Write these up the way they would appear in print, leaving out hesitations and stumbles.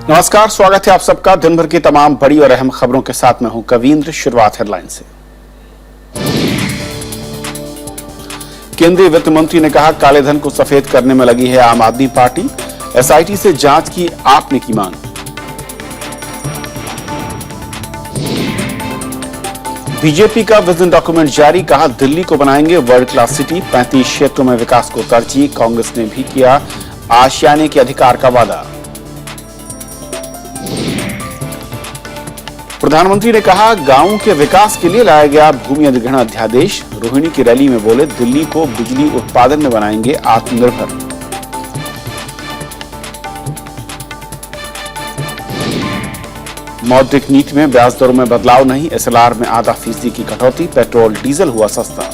नमस्कार, स्वागत है आप सबका दिन भर की तमाम बड़ी और अहम खबरों के साथ मैं हूं कवींद्र। शुरुआत हेडलाइन से। केंद्रीय वित्त मंत्री ने कहा, काले धन को सफेद करने में लगी है आम आदमी पार्टी। एसआईटी से जांच की आपने की मांग। बीजेपी का विजन डॉक्यूमेंट जारी, कहा दिल्ली को बनाएंगे वर्ल्ड क्लास सिटी। 35 क्षेत्रों में विकास को तरजीह। कांग्रेस ने भी किया आशियाने के अधिकार का वादा। प्रधानमंत्री ने कहा, गांवों के विकास के लिए लाया गया भूमि अधिग्रहण अध्यादेश। रोहिणी की रैली में बोले, दिल्ली को बिजली उत्पादन में बनाएंगे आत्मनिर्भर। मौद्रिक नीति में ब्याज दरों में बदलाव नहीं। एसएलआर में आधा फीसदी की कटौती। पेट्रोल डीजल हुआ सस्ता।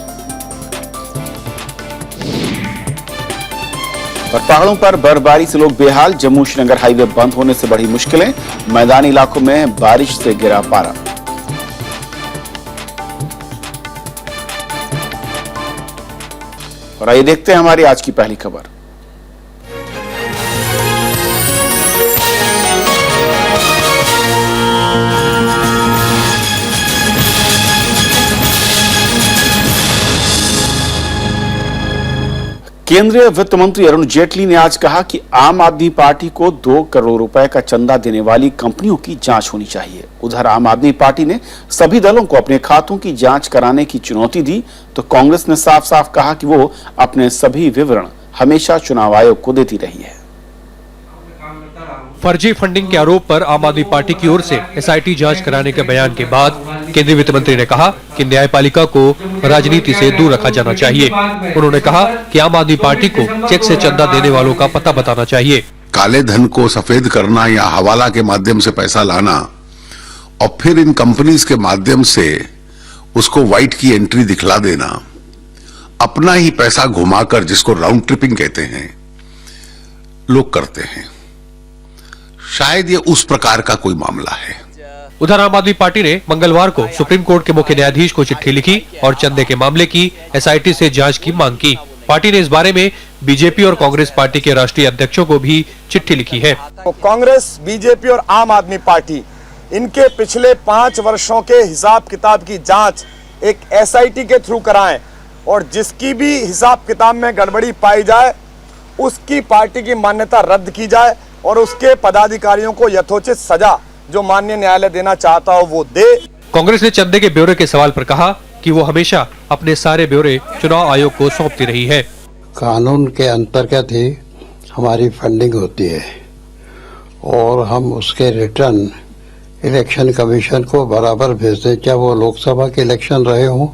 और पहाड़ों पर बर्फबारी से लोग बेहाल। जम्मू श्रीनगर हाईवे बंद होने से बढ़ी मुश्किलें। मैदानी इलाकों में बारिश से गिरा पारा। और आइए देखते हैं हमारी आज की पहली खबर। केंद्रीय वित्त मंत्री अरुण जेटली ने आज कहा कि आम आदमी पार्टी को 2 करोड़ रुपए का चंदा देने वाली कंपनियों की जांच होनी चाहिए। उधर आम आदमी पार्टी ने सभी दलों को अपने खातों की जांच कराने की चुनौती दी, तो कांग्रेस ने साफ साफ कहा कि वो अपने सभी विवरण हमेशा चुनाव आयोग को देती रही है। फर्जी फंडिंग के आरोप पर आम आदमी पार्टी की ओर से एसआईटी जांच कराने के बयान के बाद केंद्रीय वित्त मंत्री ने कहा कि न्यायपालिका को राजनीति से दूर रखा जाना चाहिए। उन्होंने कहा कि आम आदमी पार्टी को चेक से चंदा देने वालों का पता बताना चाहिए। काले धन को सफेद करना या हवाला के माध्यम से पैसा लाना और फिर इन कंपनीज के माध्यम से उसको व्हाइट की एंट्री दिखला देना, अपना ही पैसा घुमाकर, जिसको राउंड ट्रिपिंग कहते हैं, लोग करते हैं। शायद ये उस प्रकार का कोई मामला है। उधर आम आदमी पार्टी ने मंगलवार को सुप्रीम कोर्ट के मुख्य न्यायाधीश को चिट्ठी लिखी और चंदे के मामले की एसआईटी से जांच की मांग की। पार्टी ने इस बारे में बीजेपी और कांग्रेस पार्टी के राष्ट्रीय अध्यक्षों को भी चिट्ठी लिखी है। तो कांग्रेस, बीजेपी और आम आदमी पार्टी, इनके पिछले 5 वर्षों के हिसाब किताब की जांच एक एसआईटी के थ्रू कराएं और जिसकी भी हिसाब किताब में गड़बड़ी पाई जाए उसकी पार्टी की मान्यता रद्द की जाए और उसके पदाधिकारियों को यथोचित सजा जो माननीय न्यायालय देना चाहता हो वो दे। कांग्रेस ने चंदे के ब्यौरे के सवाल पर कहा कि वो हमेशा अपने सारे ब्यौरे चुनाव आयोग को सौंपती रही है। कानून के अंतर्गत ही हमारी फंडिंग होती है और हम उसके रिटर्न इलेक्शन कमीशन को बराबर भेजते, चाहे वो लोकसभा के इलेक्शन रहे हो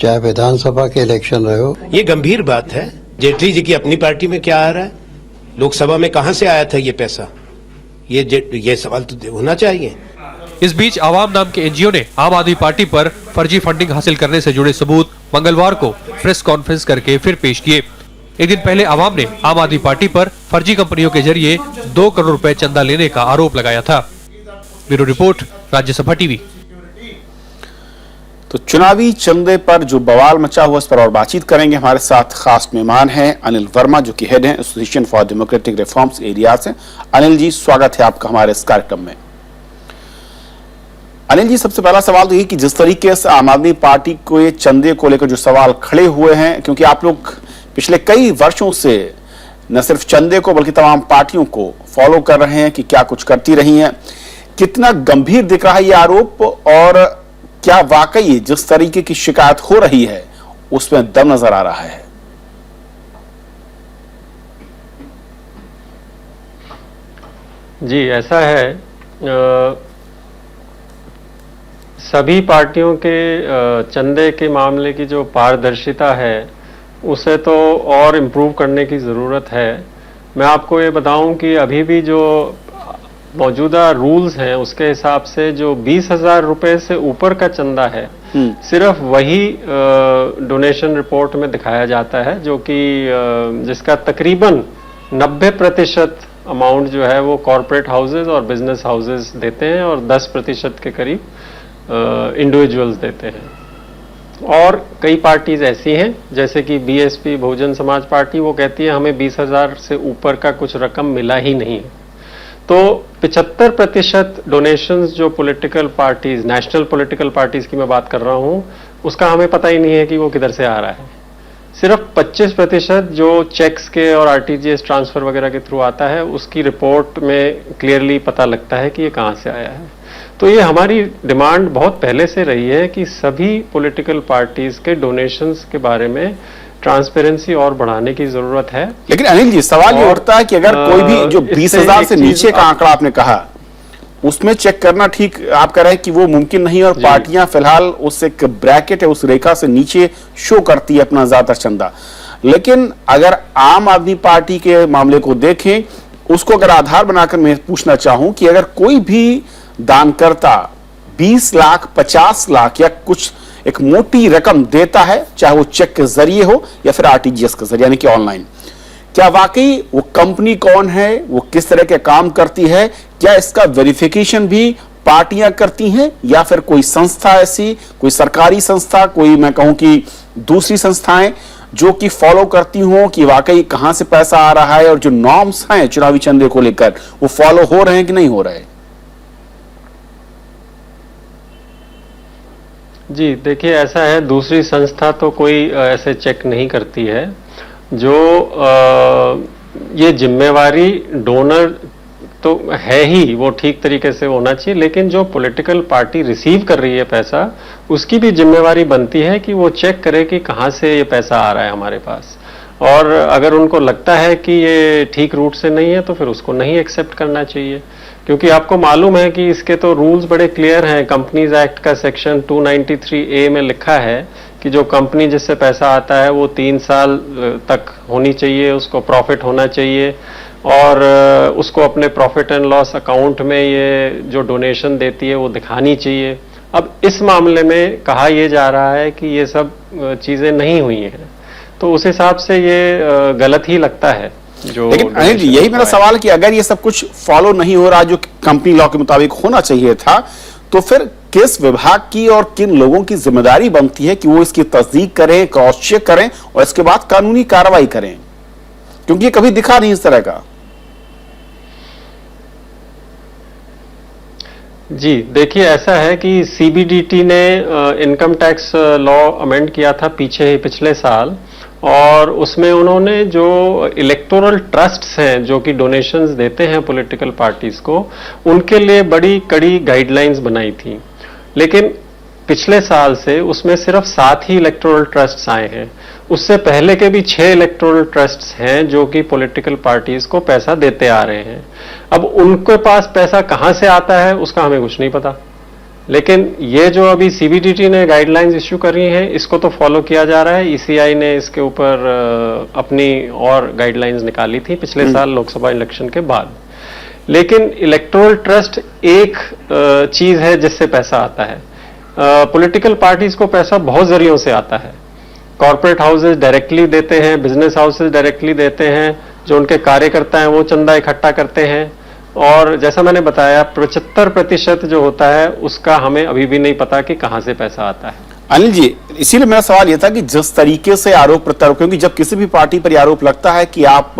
चाहे विधानसभा के इलेक्शन रहे हो। ये गंभीर बात है। जेटली जी की अपनी पार्टी में क्या आ रहा है, लोकसभा में कहां से आया था ये पैसा, ये सवाल तो होना चाहिए। इस बीच आवाम नाम के एनजीओ ने आम आदमी पार्टी पर फर्जी फंडिंग हासिल करने से जुड़े सबूत मंगलवार को प्रेस कॉन्फ्रेंस करके फिर पेश किए। एक दिन पहले आवाम ने आम आदमी पार्टी पर फर्जी कंपनियों के जरिए 2 करोड़ रुपए चंदा लेने का आरोप लगाया था। Bureau report, Rajya Sabha TV. तो चुनावी चंदे पर जो बवाल मचा हुआ, इस पर और बातचीत करेंगे। हमारे साथ खास मेहमान हैं अनिल वर्मा, जो कि हेड हैं association for democratic reforms area से। अनिल जी, स्वागत है आपका हमारे इस कार्यक्रम में। अनिल जी, सबसे पहला सवाल तो ये कि जिस तरीके से आम आदमी पार्टी को ये चंदे को लेकर जो सवाल खड़े हुए हैं, क्योंकि आप लोग पिछले कई वर्षों से न सिर्फ चंदे को बल्कि तमाम पार्टियों को फॉलो कर रहे हैं कि क्या कुछ करती रही हैं, कितना गंभीर दिख रहा है ये आरोप और क्या वाकई जिस तरीके की शिकायत हो रही है उसमें दम नजर आ रहा है? जी, ऐसा है। सभी पार्टियों के चंदे के मामले की जो पारदर्शिता है उसे तो और इम्प्रूव करने की ज़रूरत है। मैं आपको ये बताऊं कि अभी भी जो मौजूदा रूल्स हैं उसके हिसाब से जो 20,000 रुपए से ऊपर का चंदा है सिर्फ वही डोनेशन रिपोर्ट में दिखाया जाता है, जो कि जिसका तकरीबन 90% अमाउंट जो है वो कॉरपोरेट हाउसेज और बिजनेस हाउसेज देते हैं और 10% के करीब इंडिविजुअल्स देते हैं। और कई पार्टीज ऐसी हैं जैसे कि बीएसपी बहुजन समाज पार्टी, वो कहती है हमें 20,000 से ऊपर का कुछ रकम मिला ही नहीं है। तो 75% डोनेशंस जो political parties, national political parties की मैं बात कर रहा हूं, उसका हमें पता ही नहीं है कि वो किधर से आ रहा है। सिर्फ 25% जो चेक्स के और आरटीजीएस ट्रांसफर वगैरह के थ्रू आता है, उसकी रिपोर्ट में क्लियरली पता लगता है कि ये कहां से आया है। तो ये हमारी डिमांड बहुत पहले से रही है कि सभी पॉलिटिकल पार्टीज के डोनेशंस के बारे में ट्रांसपेरेंसी और बढ़ाने की जरूरत है। लेकिन अनिल जी, सवाल ये उठता है कि अगर कोई भी जो 20,000 से नीचे का आंकड़ा आपने कहा, उसमें चेक करना ठीक आप कह रहे हैं कि वो मुमकिन नहीं है, और पार्टियां फिलहाल उस एक ब्रैकेट है, उस रेखा से नीचे शो करती है अपना ज्यादातर चंदा। लेकिन अगर आम आदमी पार्टी के मामले को देखें, उसको अगर आधार बनाकर मैं पूछना चाहूं कि अगर कोई भी दानकर्ता 20 लाख, 50 लाख या कुछ एक मोटी रकम देता है, चाहे वो चेक के जरिए हो या फिर आरटीजीएस के जरिए यानी कि ऑनलाइन, क्या वाकई वो कंपनी कौन है, वो किस तरह के काम करती है, क्या इसका वेरिफिकेशन भी पार्टियां करती हैं या फिर कोई संस्था ऐसी, कोई सरकारी संस्था, कोई मैं कहूं कि दूसरी संस्थाएं जो कि फॉलो करती हों कि वाकई कहां से पैसा आ रहा है और जो नॉर्म्स हैं चुनावी चंदे को लेकर वो फॉलो हो रहे हैं कि नहीं हो रहे? जी देखिए, ऐसा है, दूसरी संस्था तो कोई ऐसे चेक नहीं करती है। जो ये जिम्मेवारी डोनर तो है ही, वो ठीक तरीके से होना चाहिए, लेकिन जो पॉलिटिकल पार्टी रिसीव कर रही है पैसा, उसकी भी जिम्मेवारी बनती है कि वो चेक करे कि कहाँ से ये पैसा आ रहा है हमारे पास। और अगर उनको लगता है कि ये ठीक रूट से नहीं है तो फिर उसको नहीं एक्सेप्ट करना चाहिए, क्योंकि आपको मालूम है कि इसके तो रूल्स बड़े क्लियर हैं। कंपनीज एक्ट का सेक्शन 293A में लिखा है कि जो कंपनी जिससे पैसा आता है वो 3 साल तक होनी चाहिए, उसको प्रॉफिट होना चाहिए, और उसको अपने प्रॉफिट एंड लॉस अकाउंट में ये जो डोनेशन देती है वो दिखानी चाहिए। अब इस मामले में कहा यह जा रहा है कि ये सब चीजें नहीं हुई हैं, तो उस हिसाब से ये गलत ही लगता है। लेकिन अनिल जी, यही मेरा सवाल कि अगर ये सब कुछ फॉलो नहीं हो रहा जो कंपनी लॉ के मुताबिक होना चाहिए था, तो फिर किस विभाग की और किन लोगों की जिम्मेदारी बनती है कि वो इसकी तस्दीक करें, क्रॉस चेक करें और इसके बाद कानूनी कार्रवाई करें, क्योंकि ये कभी दिखा नहीं इस तरह का। जी देखिए, ऐसा है कि सीबीडीटी ने इनकम टैक्स लॉ अमेंड किया था पिछले साल, और उसमें उन्होंने जो इलेक्टोरल ट्रस्ट्स हैं जो कि डोनेशंस देते हैं पॉलिटिकल पार्टीज को, उनके लिए बड़ी कड़ी गाइडलाइंस बनाई थी। लेकिन पिछले साल से उसमें सिर्फ 7 ही इलेक्टोरल ट्रस्ट्स आए हैं। उससे पहले के भी 6 इलेक्टोरल ट्रस्ट्स हैं जो कि पॉलिटिकल पार्टीज को पैसा देते आ रहे हैं। अब उनके पास पैसा कहां से आता है उसका हमें कुछ नहीं पता, लेकिन ये जो अभी सीबीडीटी ने गाइडलाइंस इश्यू करी हैं, इसको तो फॉलो किया जा रहा है। ईसीआई ने इसके ऊपर अपनी और गाइडलाइंस निकाली थी पिछले साल लोकसभा इलेक्शन के बाद। लेकिन इलेक्टोरल ट्रस्ट एक चीज है जिससे पैसा आता है। पॉलिटिकल पार्टीज को पैसा बहुत जरियों से आता है। कॉर्पोरेट हाउसेज डायरेक्टली देते हैं, बिजनेस हाउसेज डायरेक्टली देते हैं, जो उनके कार्यकर्ता हैं वो चंदा इकट्ठा करते हैं, और जैसा मैंने बताया 75% जो होता है उसका हमें अभी भी नहीं पता कि कहां से पैसा आता है। अनिल जी, इसीलिए मेरा सवाल यह था कि जिस तरीके से आरोप प्रत्यारोप, क्योंकि जब किसी भी पार्टी पर आरोप लगता है कि आप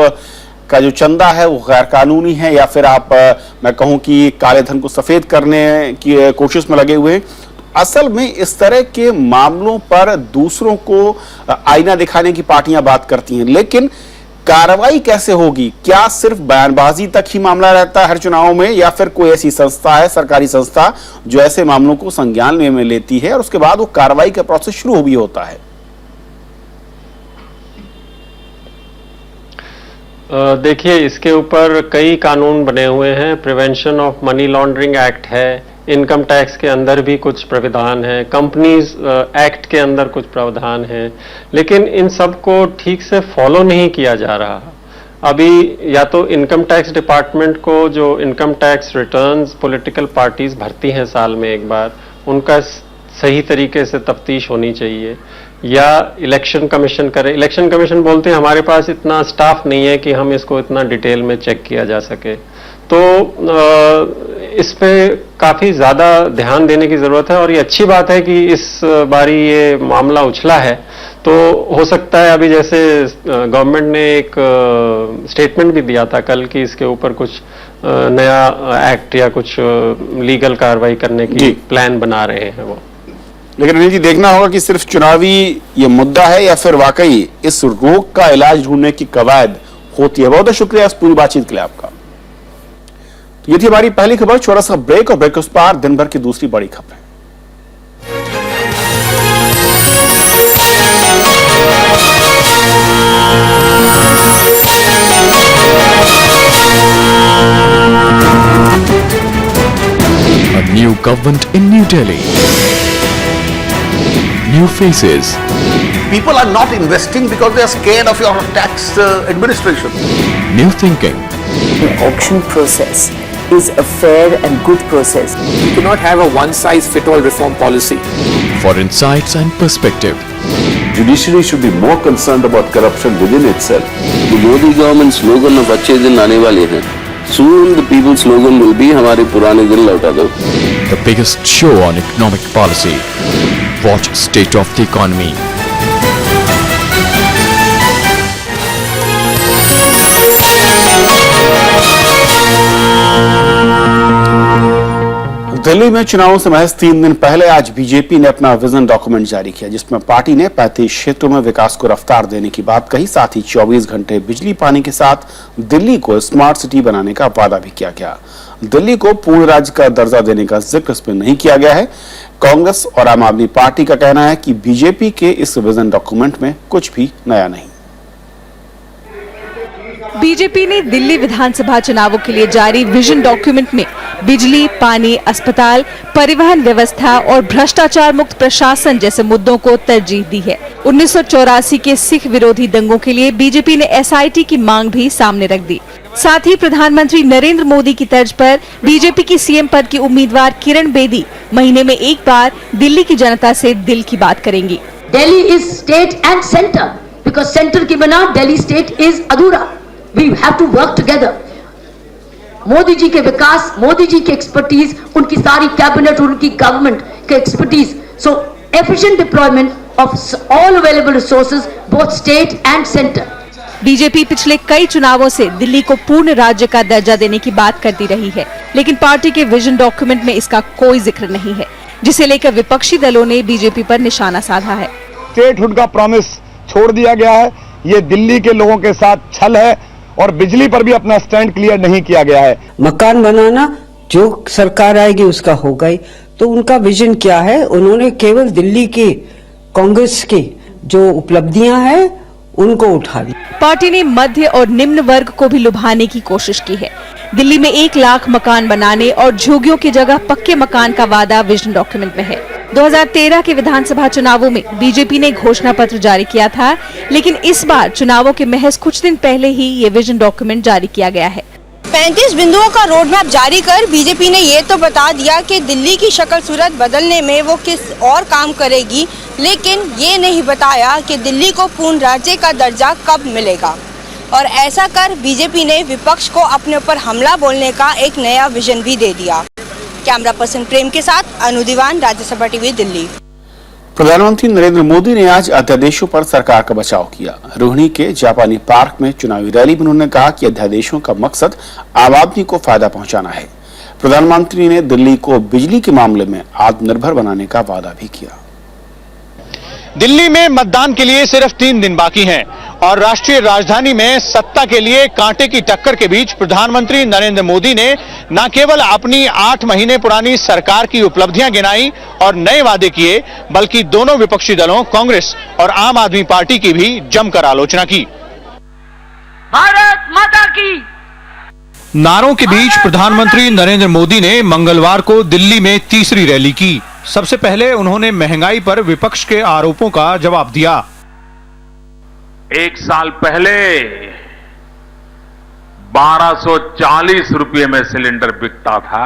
का जो चंदा है वो गैर कानूनी है या फिर आप मैं कहूं कि काले धन को सफेद करने की कोशिश में लगे हुए हैं, असल में इस तरह के मामलों पर दूसरों को आईना दिखाने की पार्टियां बात करती हैं, लेकिन कार्रवाई कैसे होगी? क्या सिर्फ बयानबाजी तक ही मामला रहता है हर चुनाव में, या फिर कोई ऐसी संस्था है, सरकारी संस्था, जो ऐसे मामलों को संज्ञान में लेती है और उसके बाद वो कार्रवाई का प्रोसेस शुरू भी होता है? देखिए, इसके ऊपर कई कानून बने हुए हैं। Prevention of money laundering act है, इनकम टैक्स के अंदर भी कुछ प्रावधान है, कंपनीज एक्ट के अंदर कुछ प्रावधान है, लेकिन इन सब को ठीक से फॉलो नहीं किया जा रहा। अभी या तो इनकम टैक्स डिपार्टमेंट को जो income tax returns political parties भरती हैं साल में एक बार, उनका सही तरीके से तफ्तीश होनी चाहिए, या इलेक्शन कमीशन करे। इलेक्शन कमीशन बोलते हैं हमारे पास इतना स्टाफ नहीं है कि हम इसको इतना डिटेल में चेक किया जा सके। तो इस पे काफी ज्यादा ध्यान देने की जरूरत है और ये अच्छी बात है कि इस बारी ये मामला उछला है। तो हो सकता है अभी जैसे गवर्नमेंट ने एक स्टेटमेंट भी दिया था कल कि इसके ऊपर कुछ नया एक्ट या कुछ लीगल कार्रवाई करने की प्लान बना रहे हैं वो। लेकिन अनिल जी, देखना होगा कि सिर्फ चुनावी ये मुद्दा है या फिर वाकई इस रोग का इलाज ढूंढने की कवायद होती है। बहुत बहुत शुक्रिया इस पूरी बातचीत के लिए आपका। तो ये थी हमारी पहली खबर। छोटा सा ब्रेक और ब्रेक उस पार दिन भर की दूसरी बड़ी खबर। A new government in New Delhi. New faces. People are not investing because they are scared of your tax administration. New thinking. The auction process is a fair and good process. We cannot have a one-size-fits-all reform policy. For insights and perspective. Judiciary should be more concerned about corruption within itself. The Modi government slogan of अच्छे दिन आने वाले हैं. Soon the people's slogan will be हमारे पुराने दिन लौटा दो. The biggest show on economic policy. Watch State of the Economy. Delhi में चुनावों से महज 3 दिन पहले आज बीजेपी ने अपना विजन डॉक्यूमेंट जारी किया, जिसमें पार्टी ने 35 क्षेत्रों में विकास को रफ्तार देने की बात कही। साथ ही 24 घंटे बिजली पानी के साथ दिल्ली को स्मार्ट सिटी बनाने का वादा भी किया गया। दिल्ली को पूर्ण राज्य का दर्जा देने का जिक्र इसमें नहीं किया गया है। कांग्रेस और आम आदमी पार्टी का कहना है कि बीजेपी के इस विजन डॉक्यूमेंट में कुछ भी नया नहीं। बीजेपी ने दिल्ली विधानसभा चुनावों के लिए जारी विजन डॉक्यूमेंट में बिजली, पानी, अस्पताल, परिवहन व्यवस्था और भ्रष्टाचार मुक्त प्रशासन जैसे मुद्दों को तरजीह दी है। 1984 के सिख विरोधी दंगों के लिए बीजेपी ने एसआईटी की मांग भी सामने रख दी। साथ ही प्रधानमंत्री नरेंद्र मोदी की तर्ज पर बीजेपी की सीएम पद की उम्मीदवार किरण बेदी महीने में एक बार दिल्ली की जनता से दिल की बात करेंगी। Delhi is state and centre, because centre के बिना दिल्ली स्टेट इज अधूरा। We have to work together. Modi ji के विकास, मोदी जी की एक्सपर्टीज, उनकी सारी कैबिनेट और उनकी गवर्नमेंट के expertise, so efficient deployment of all available resources both state and centre. BJP पिछले कई चुनावों से दिल्ली को पूर्ण राज्य का दर्जा देने की बात करती रही है, लेकिन पार्टी के विजन डॉक्यूमेंट में इसका कोई जिक्र नहीं है, जिसे लेकर विपक्षी दलों ने बीजेपी पर निशाना साधा है। स्टेटहुड का प्रॉमिस छोड़ दिया गया है, ये दिल्ली के लोगों के साथ छल है और बिजली पर भी अपना स्टैंड क्लियर नहीं किया गया है। मकान बनाना जो सरकार आएगी उसका होगा ही, तो उनका विजन क्या है? उन्होंने केवल दिल्ली के कांग्रेस की जो उपलब्धियां हैं उनको उठा दी। पार्टी ने मध्य और निम्न वर्ग को भी लुभाने की कोशिश की है। दिल्ली में 1 लाख मकान बनाने और झुग्गियों की जगह पक्के मकान का वादा विजन डॉक्यूमेंट में है। 2013 के विधानसभा चुनावों में बीजेपी ने घोषणा पत्र जारी किया था, लेकिन इस बार चुनावों के महज कुछ दिन पहले ही ये विजन डॉक्यूमेंट जारी किया गया है। 35 बिंदुओं का रोड मैप जारी कर बीजेपी ने ये तो बता दिया कि दिल्ली की शक्ल सूरत बदलने में वो किस और काम करेगी, लेकिन ये नहीं बताया कि दिल्ली को पूर्ण राज्य का दर्जा कब मिलेगा। और ऐसा कर बीजेपी ने विपक्ष को अपने ऊपर हमला बोलने का एक नया विजन भी दे दिया। कैमरा पर्सन प्रेम के साथ अनु दीवान, राज्यसभा टीवी, दिल्ली। प्रधानमंत्री नरेंद्र मोदी ने आज अध्यादेशों पर सरकार का बचाव किया। रोहिणी के जापानी पार्क में चुनावी रैली में उन्होंने कहा कि अध्यादेशों का मकसद आम आदमी को फायदा पहुंचाना है। प्रधानमंत्री ने दिल्ली को बिजली के मामले में आत्मनिर्भर बनाने का वादा भी किया। दिल्ली में मतदान के लिए सिर्फ 3 दिन बाकी हैं और राष्ट्रीय राजधानी में सत्ता के लिए कांटे की टक्कर के बीच प्रधानमंत्री नरेंद्र मोदी ने न केवल अपनी 8 महीने पुरानी सरकार की उपलब्धियां गिनाई और नए वादे किए, बल्कि दोनों विपक्षी दलों कांग्रेस और आम आदमी पार्टी की भी जमकर आलोचना की। भारत माता की नारों के बीच प्रधानमंत्री नरेंद्र मोदी ने मंगलवार को दिल्ली में तीसरी रैली की। सबसे पहले उन्होंने महंगाई पर विपक्ष के आरोपों का जवाब दिया। 1 साल पहले 1240 रुपये में सिलेंडर बिकता था,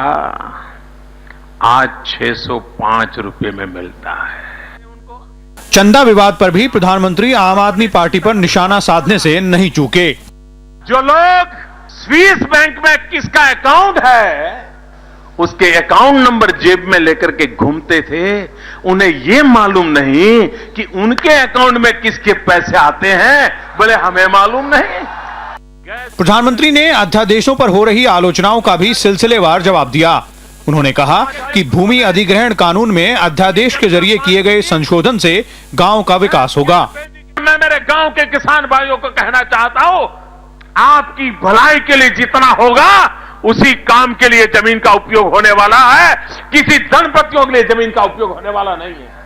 आज 605 रुपये में मिलता है। चंदा विवाद पर भी प्रधानमंत्री आम आदमी पार्टी पर निशाना साधने से नहीं चूके। जो लोग स्विस बैंक में किसका अकाउंट है उसके अकाउंट नंबर जेब में लेकर के घूमते थे, उन्हें यह मालूम नहीं कि उनके अकाउंट में किसके पैसे आते हैं, बोले हमें मालूम नहीं। प्रधानमंत्री ने अध्यादेशों पर हो रही आलोचनाओं का भी सिलसिलेवार जवाब दिया। उन्होंने कहा कि भूमि अधिग्रहण कानून में अध्यादेश के जरिए किए गए संशोधन से गांव का विकास होगा। मैं मेरे गांव के किसान भाइयों को कहना चाहता हूं, आपकी भलाई के लिए जितना होगा उसी काम के लिए जमीन का उपयोग होने वाला है, किसी धनपतियों के लिए जमीन का उपयोग होने वाला नहीं है।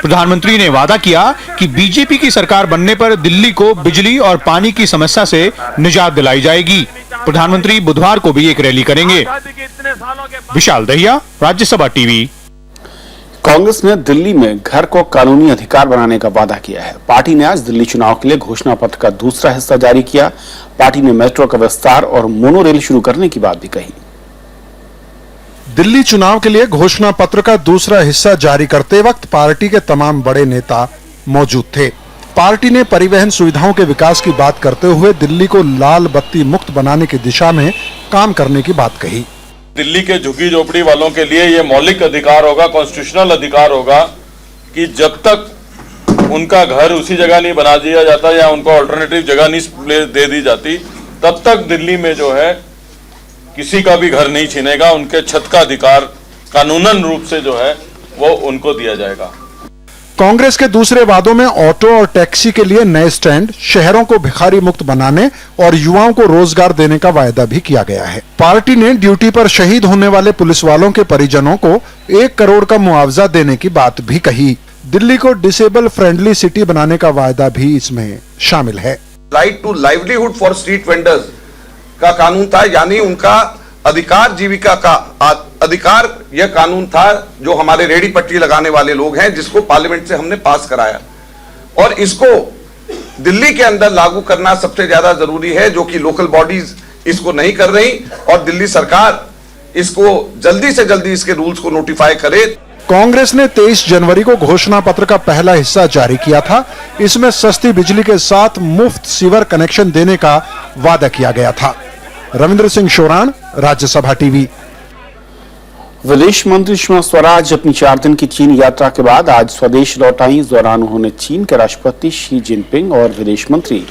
प्रधानमंत्री ने वादा किया कि बीजेपी की सरकार बनने पर दिल्ली को बिजली और पानी की समस्या से निजात दिलाई जाएगी। प्रधानमंत्री बुधवार को भी एक रैली करेंगे। विशाल दहिया, राज्यसभा टीवी। कांग्रेस ने दिल्ली में घर को कानूनी अधिकार बनाने का वादा किया है। पार्टी ने आज दिल्ली चुनाव के लिए घोषणा पत्र का दूसरा हिस्सा जारी किया। पार्टी ने मेट्रो का विस्तार और मोनो रेल शुरू करने की बात भी कही। दिल्ली चुनाव के लिए घोषणा पत्र का दूसरा हिस्सा जारी करते वक्त पार्टी के तमाम बड़े नेता मौजूद थे। पार्टी ने परिवहन सुविधाओं के विकास की बात करते हुए दिल्ली को लाल बत्ती मुक्त बनाने की दिशा में काम करने की बात कही। दिल्ली के झुग्गी झोपड़ी वालों के लिए ये मौलिक अधिकार होगा, कॉन्स्टिट्यूशनल अधिकार होगा कि जब तक उनका घर उसी जगह नहीं बना दिया जाता या उनको अल्टरनेटिव जगह नहीं दे दी जाती, तब तक दिल्ली में जो है किसी का भी घर नहीं छीनेगा। उनके छत का अधिकार कानूनन रूप से जो है वो उनको दिया जाएगा। कांग्रेस के दूसरे वादों में ऑटो और टैक्सी के लिए नए स्टैंड, शहरों को भिखारी मुक्त बनाने और युवाओं को रोजगार देने का वायदा भी किया गया है। पार्टी ने ड्यूटी पर शहीद होने वाले पुलिस वालों के परिजनों को 1 करोड़ का मुआवजा देने की बात भी कही। दिल्ली को डिसेबल फ्रेंडली सिटी बनाने का वायदा भी इसमें शामिल है। Right to livelihood for street vendors का कानून था, यानी उनका अधिकार, जीविका का अधिकार, यह कानून था जो हमारे रेहड़ी पटरी लगाने वाले लोग हैं, जिसको पार्लियामेंट से हमने पास कराया और इसको दिल्ली के अंदर लागू करना सबसे ज्यादा जरूरी है, जो कि लोकल बॉडीज इसको नहीं कर रही और दिल्ली सरकार इसको जल्दी से जल्दी इसके रूल्स को नोटिफाई करे। कांग्रेस ने 23 जनवरी को घोषणा पत्र का पहला हिस्सा जारी किया था। इसमें सस्ती बिजली के साथ मुफ्त सीवर कनेक्शन देने का वादा किया गया था। रविंद्र सिंह शोराण, राज्यसभा टीवी। विदेश मंत्री सुषमा स्वराज अपनी 4 दिन की चीन यात्रा के बाद आज स्वदेश लौट आई। इस दौरान उन्होंने चीन के राष्ट्रपति शी जिनपिंग और विदेश मंत्री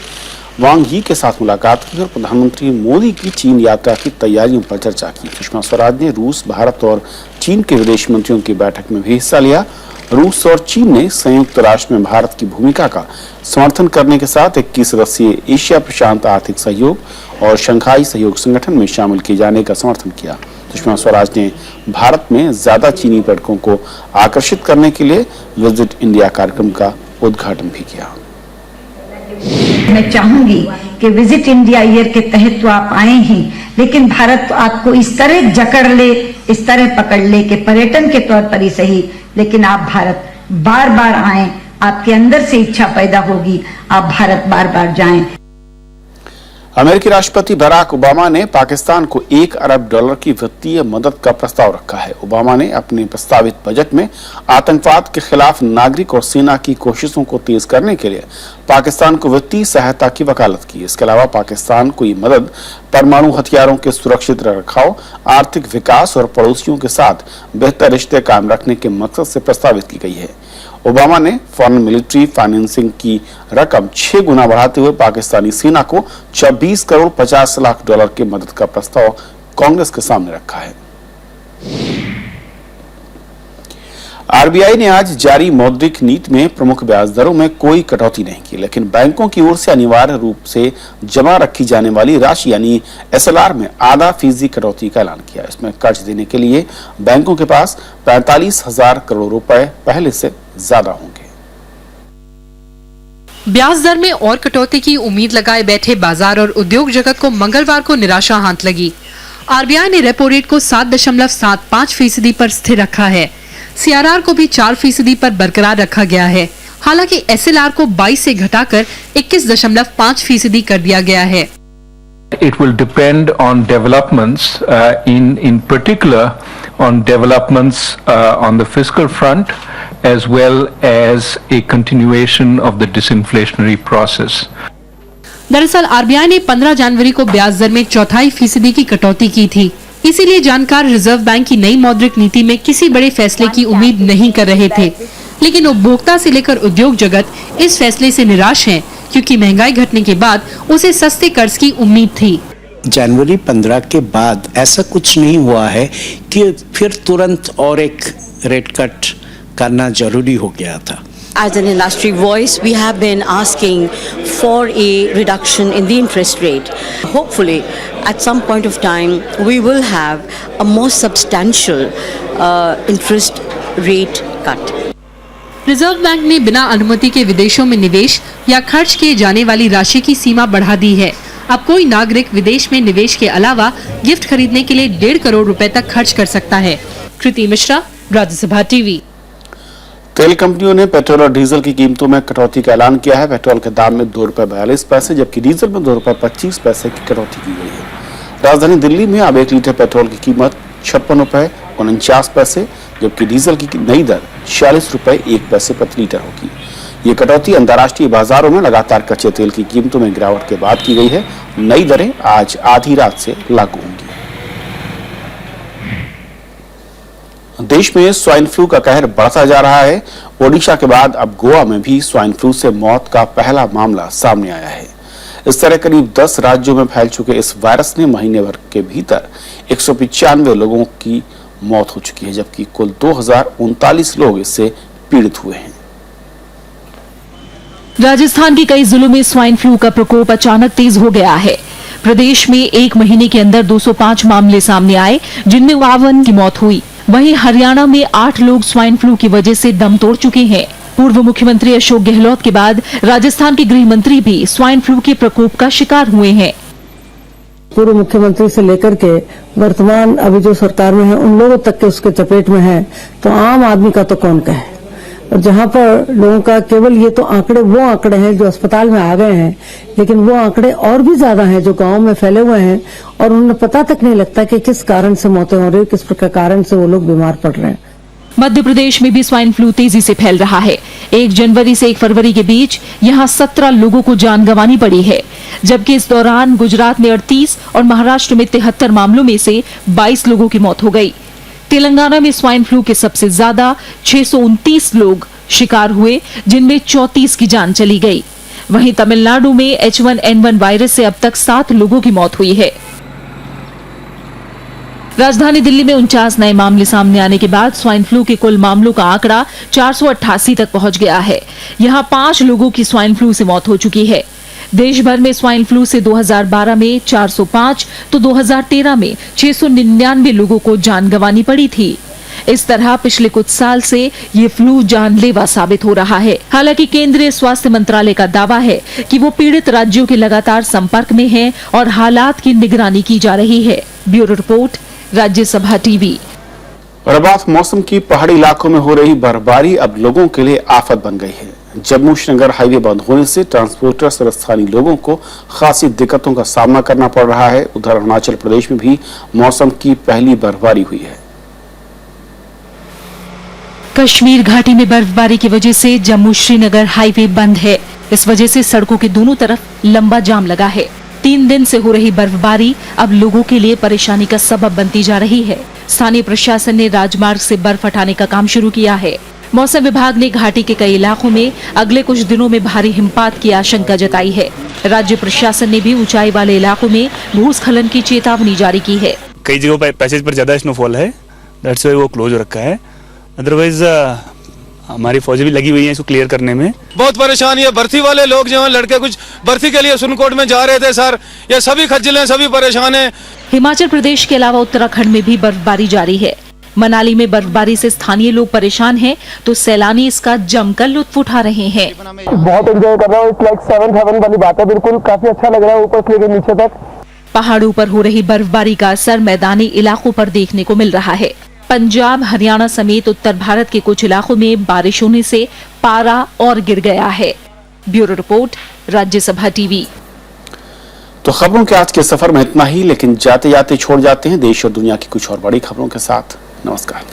वांग यी के साथ मुलाकात की और प्रधानमंत्री मोदी की चीन यात्रा की तैयारियों पर चर्चा की। सुषमा स्वराज ने रूस, भारत और चीन के विदेश मंत्रियों की बैठक में भी हिस्सा लिया। रूस और चीन ने संयुक्त राष्ट्र में भारत की भूमिका का समर्थन करने के साथ 21 सदस्यीय एशिया प्रशांत आर्थिक सहयोग और शंघाई सहयोग संगठन में शामिल किए जाने का समर्थन किया। सुषमा स्वराज ने भारत में ज्यादा चीनी पर्यटकों को आकर्षित करने के लिए विजिट इंडिया कार्यक्रम का उद्घाटन भी किया। मैं चाहूंगी कि विजिट इंडिया ईयर के तहत तो आप आए ही, लेकिन भारत आपको इस तरह जकड़ ले, इस तरह पकड़ ले कि पर्यटन के तौर पर ही सही, लेकिन आप भारत बार बार आएं, आपके अंदर से इच्छा पैदा होगी, आप भारत बार बार जाएं। अमेरिकी राष्ट्रपति बराक ओबामा ने पाकिस्तान को $1 अरब की वित्तीय मदद का प्रस्ताव रखा है। ओबामा ने अपने प्रस्तावित बजट में आतंकवाद के खिलाफ नागरिक और सेना की कोशिशों को तेज करने के लिए पाकिस्तान को वित्तीय सहायता की वकालत की। इसके अलावा पाकिस्तान को ये मदद परमाणु हथियारों के सुरक्षित रखरखाव, आर्थिक विकास और पड़ोसियों के साथ बेहतर रिश्ते कायम रखने के मकसद से प्रस्तावित की गई है। ओबामा ने फॉरेन मिलिट्री फाइनेंसिंग की रकम 6 गुना बढ़ाते हुए पाकिस्तानी सेना को $26 करोड़ 50 लाख की मदद का प्रस्ताव कांग्रेस के सामने रखा है। आरबीआई ने आज जारी मौद्रिक नीति में प्रमुख ब्याज दरों में कोई कटौती नहीं की, लेकिन बैंकों की ओर से अनिवार्य रूप से जमा रखी जाने वाली राशि यानी एसएलआर में ½ कटौती का ऐलान किया। इसमें कर्ज देने के लिए बैंकों के पास 45,000 करोड़ रुपए पहले से ज्यादा होंगे। ब्याज दर में और कटौती की उम्मीद लगाए बैठे बाजार और उद्योग जगत को मंगलवार को निराशा हाथ लगी। आरबीआई ने रेपो रेट को 7.75% पर स्थिर रखा है। सीआरआर को भी 4% पर बरकरार रखा गया है। हालांकि एसएलआर को 22 से घटाकर 21.5% कर दिया गया है। It will depend on developments, in particular on developments on the fiscal front, as well as a continuation of the disinflationary process. दरअसल आरबीआई ने 15 जनवरी को ब्याज दर में 0.25% की कटौती की थी। इसीलिए जानकार रिजर्व बैंक की नई मौद्रिक नीति में किसी बड़े फैसले की उम्मीद नहीं कर रहे थे, लेकिन उपभोक्ता से लेकर उद्योग जगत इस फैसले से निराश है, क्योंकि महंगाई घटने के बाद उसे सस्ते कर्ज की उम्मीद थी। जनवरी 15 के बाद ऐसा कुछ नहीं हुआ है कि फिर तुरंत और एक रेट कट करना जरूरी हो गया था। As an industry voice, we have been asking for a reduction in the interest rate. Hopefully, at some point of time, we will have a more substantial interest rate cut. Reserve bank ने बिना अनुमति के विदेशों में निवेश या खर्च किए जाने वाली राशि की सीमा बढ़ा दी है। अब कोई नागरिक विदेश में निवेश के अलावा गिफ्ट खरीदने के लिए 1.5 करोड़ रुपए तक खर्च कर सकता है। कृति मिश्रा, राज्यसभा टीवी। तेल कंपनियों ने पेट्रोल और डीजल की कीमतों में कटौती का ऐलान किया है। पेट्रोल के दाम में ₹2.42, जबकि डीजल में ₹2.25 की कटौती की गई है। राजधानी दिल्ली में अब 1 लीटर पेट्रोल की कीमत ₹56.49, जबकि डीजल की नई दर ₹46.01 प्रति लीटर होगी। ये कटौती अंतर्राष्ट्रीय बाजारों में लगातार कच्चे तेल की कीमतों में गिरावट के बाद की गई है। नई दरें आज आधी रात से लागू होंगी। देश में स्वाइन फ्लू का कहर बढ़ता जा रहा है। ओडिशा के बाद अब गोवा में भी स्वाइन फ्लू से मौत का पहला मामला सामने आया है। इस तरह करीब 10 राज्यों में फैल चुके इस वायरस ने महीने भर के भीतर 195 लोगों की मौत हो चुकी है, जबकि कुल 2039 लोग इससे पीड़ित हुए हैं। राजस्थान के कई जिलों में स्वाइन फ्लू का प्रकोप अचानक तेज हो गया है। प्रदेश में एक महीने के अंदर 205 मामले सामने आए, जिनमें 52 की मौत हुई। वहीं हरियाणा में 8 लोग स्वाइन फ्लू की वजह से दम तोड़ चुके हैं। पूर्व मुख्यमंत्री अशोक गहलोत के बाद राजस्थान के गृह मंत्री भी स्वाइन फ्लू के प्रकोप का शिकार हुए हैं। पूर्व मुख्यमंत्री से लेकर के वर्तमान अभी जो सरकार में है उन लोगों तक के उसके चपेट में है, तो आम आदमी का तो कौन कहे। और जहां पर लोगों का केवल ये तो वो आंकड़े हैं जो अस्पताल में आ गए हैं, लेकिन वो आंकड़े और भी ज्यादा हैं जो गांव में फैले हुए हैं और उन्हें पता तक नहीं लगता कि किस कारण से मौतें हो रही, किस प्रकार कारण से वो लोग बीमार पड़ रहे हैं। मध्य प्रदेश में भी स्वाइन फ्लू तेजी से फैल रहा है। 1 जनवरी से 1 फरवरी के बीच यहां 17 लोगों को जान गंवानी पड़ी है, जबकि इस दौरान गुजरात में 38 और महाराष्ट्र में 73 मामलों में से 22 लोगों की मौत हो गई। तेलंगाना में स्वाइन फ्लू के सबसे ज्यादा 629 लोग शिकार हुए, जिनमें 34 की जान चली गई। वहीं तमिलनाडु में H1N1 वायरस से अब तक 7 लोगों की मौत हुई है। राजधानी दिल्ली में 49 नए मामले सामने आने के बाद स्वाइन फ्लू के कुल मामलों का आंकड़ा 488 तक पहुंच गया है। यहां 5 लोगों की स्वाइन फ्लू से मौत हो चुकी है। देश भर में स्वाइन फ्लू से 2012 में 405 तो 2013 में 699 लोगों को जान गंवानी पड़ी थी। इस तरह पिछले कुछ साल से ये फ्लू जानलेवा साबित हो रहा है। हालांकि केंद्रीय स्वास्थ्य मंत्रालय का दावा है कि वो पीड़ित राज्यों के लगातार संपर्क में है और हालात की निगरानी की जा रही है। Bureau report, Rajya Sabha TV. और अब बात मौसम की। पहाड़ी इलाकों में हो रही बर्फबारी अब लोगों के लिए आफत बन गई है। जम्मू श्रीनगर हाईवे बंद होने से ट्रांसपोर्टर्स और स्थानीय लोगों को खासी दिक्कतों का सामना करना पड़ रहा है। उधर अरुणाचल प्रदेश में भी मौसम की पहली बर्फबारी हुई है। कश्मीर घाटी में बर्फबारी की वजह से जम्मू श्रीनगर हाईवे बंद है। इस वजह से सड़कों के दोनों तरफ लंबा जाम लगा है। 3 दिन से हो रही बर्फबारी अब लोगों के लिए परेशानी का सबब बनती जा रही है। स्थानीय प्रशासन ने राजमार्ग से बर्फ हटाने का काम शुरू किया है। मौसम विभाग ने घाटी के कई इलाकों में अगले कुछ दिनों में भारी हिमपात की आशंका जताई है। राज्य प्रशासन ने भी ऊंचाई वाले इलाकों में भूस्खलन की चेतावनी जारी की है। कई जगहों पर पैसेज पर ज्यादा स्नोफॉल है, दैट्स व्हाई वो क्लोज हो रखा है। अदरवाइज हमारी फौजें भी लगी हुई हैं इसको क्लियर करने में। बहुत परेशानी है। बर्फी वाले लोग जो हैं, लड़के कुछ बर्फी के लिए सुनकोट में जा रहे थे सर, ये सभी खज्जिल हैं, सभी परेशान हैं। हिमाचल प्रदेश के अलावा उत्तराखंड में भी बर्फबारी जारी है। मनाली में बर्फबारी से स्थानीय लोग परेशान हैं, तो सैलानी इसका जमकर लुत्फ उठा रहे हैं। बहुत एंजॉय कर रहा हूँ, इट्स लाइक 7 हेवन वाली बात है। बिल्कुल काफी अच्छा लग रहा है ऊपर से लेकर नीचे तक। पहाड़ों पर हो रही बर्फबारी का असर मैदानी इलाकों पर देखने को मिल रहा है। पंजाब, हरियाणा समेत उत्तर भारत के कुछ इलाकों में बारिश होने से पारा और गिर गया है। Bureau report, Rajya Sabha TV. तो खबरों के आज के सफर में इतना ही, लेकिन जाते जाते छोड़ जाते हैं देश और दुनिया की कुछ और बड़ी खबरों के साथ। नमस्कार।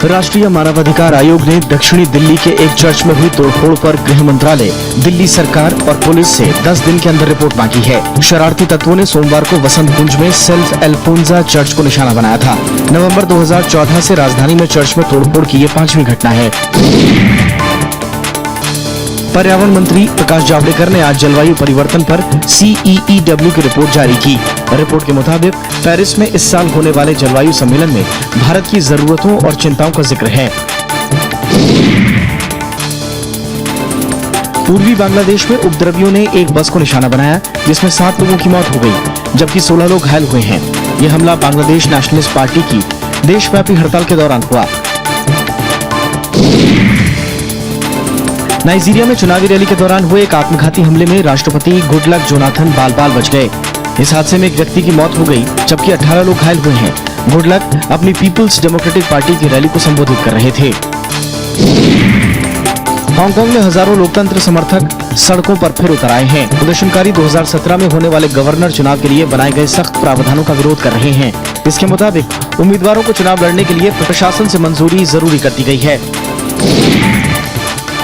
राष्ट्रीय मानवाधिकार आयोग ने दक्षिणी दिल्ली के एक चर्च में हुई तोड़फोड़ पर गृह मंत्रालय, दिल्ली सरकार और पुलिस से 10 दिन के अंदर रिपोर्ट मांगी है। शरारती तत्वों ने सोमवार को वसंत कुंज में सेल्फ एल्फोंसा चर्च को निशाना बनाया था। नवंबर 2014 से राजधानी में चर्च में तोड़फोड़ की ये 5वीं घटना है। पर्यावरण मंत्री प्रकाश जावड़ेकर ने आज जलवायु परिवर्तन पर CEEW की रिपोर्ट जारी की। रिपोर्ट के मुताबिक पेरिस में इस साल होने वाले जलवायु सम्मेलन में भारत की जरूरतों और चिंताओं का जिक्र है। पूर्वी बांग्लादेश में उपद्रवियों ने एक बस को निशाना बनाया, जिसमें 7 लोगों की मौत हो गई, जबकि 16 लोग घायल हुए हैं। यह हमला बांग्लादेश नेशनलिस्ट पार्टी की देशव्यापी हड़ताल के दौरान हुआ। नाइजीरिया में चुनावी रैली के दौरान हुए एक आत्मघाती हमले में राष्ट्रपति गुडलक जोनाथन बाल-बाल बच गए। इस हादसे में एक व्यक्ति की मौत हो गई, जबकि 18 लोग घायल हुए हैं। गुडलक अपनी पीपल्स डेमोक्रेटिक पार्टी की रैली को संबोधित कर रहे थे। हांगकांग में हजारों लोकतंत्र समर्थक सड़कों पर फिर उतर आए हैं। प्रदर्शनकारी 2017 में होने वाले गवर्नर चुनाव के लिए बनाए गए सख्त प्रावधानों का विरोध कर रहे हैं। इसके मुताबिक उम्मीदवारों को चुनाव लड़ने के लिए प्रशासन से मंजूरी जरूरी कर दी गई है।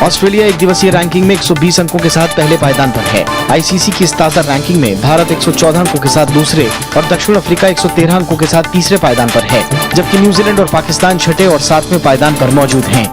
ऑस्ट्रेलिया एक दिवसीय रैंकिंग में 120 अंकों के साथ पहले पायदान पर है। आईसीसी की इस ताजा रैंकिंग में भारत 114 अंकों के साथ दूसरे और दक्षिण अफ्रीका 113 अंकों के साथ तीसरे पायदान पर है, जबकि न्यूजीलैंड और पाकिस्तान छठे और 7वें पायदान पर मौजूद हैं।